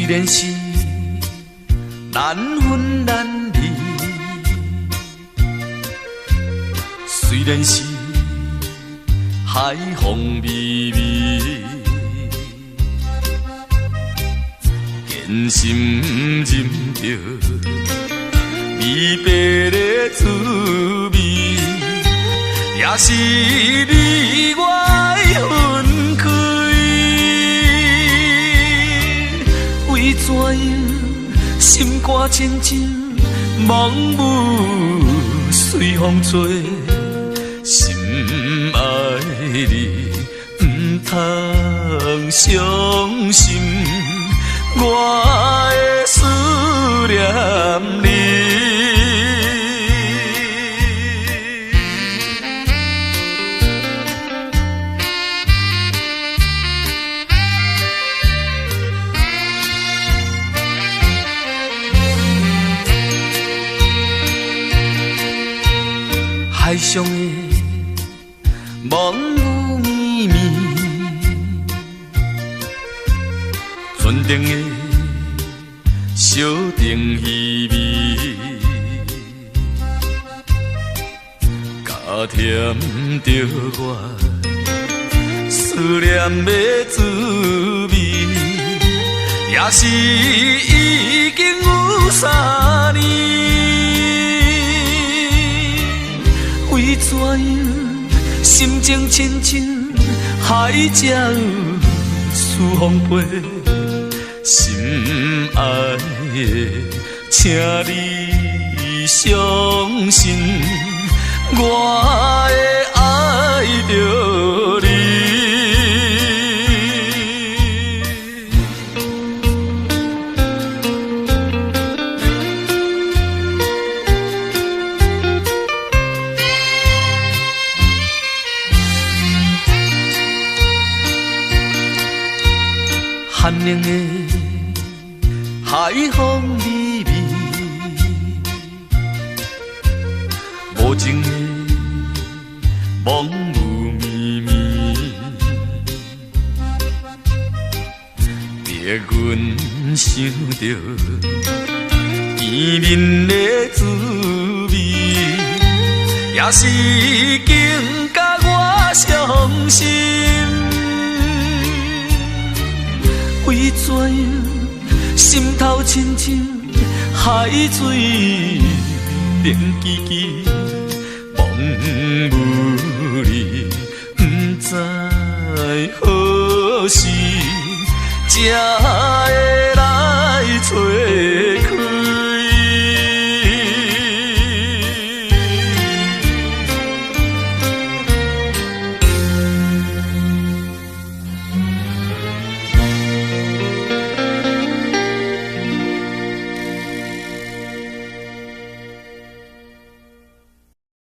然是难分难离，虽然是海风微微，坚心忍着离别的滋味，也是你我的分开。为怎样心肝亲像梦雾随风吹，心爱你不通伤心，我会思念你。海上的梦雾绵绵，船顶的小灯稀微，加添着我思念的滋味，也是已经有3年。为怎样心情亲像海才有似风飞，心爱的，请你相信，我会爱着你。寒冷的海风微微，无情的梦雾绵绵，别阮想着见面的滋味，也是已经甲我伤心。为怎样心头亲像海水冷吱吱，梦雾里不知何时才会